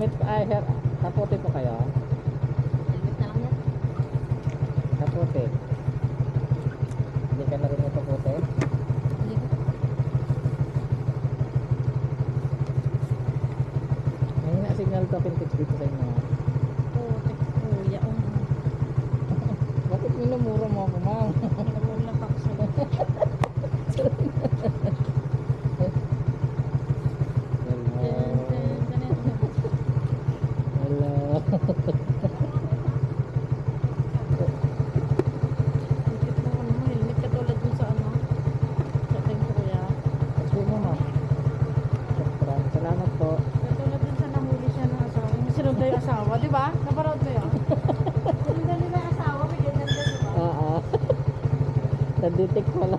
Helmet, ay, kapote po kayo? Helmet na lang yan. Kapote. Hindi ka na rin yung kapote? Hindi ko. May na-signal talking text dito sa inyo. Oo, kuya. Bakit minumura mo ako, ma'am? Wala pa ako sa Hello. Helmet katulad dun sa ano. Sa ating kuya. Kasi mo, ma'am. Salamat po. Katulad dun sa nahuli siya ng asawa. Yung sinunod na yung asawa, di ba? Naparod mo yun? Sinunod nila yung asawa, may ganyan din, di ba? Oo. Sa detect pala.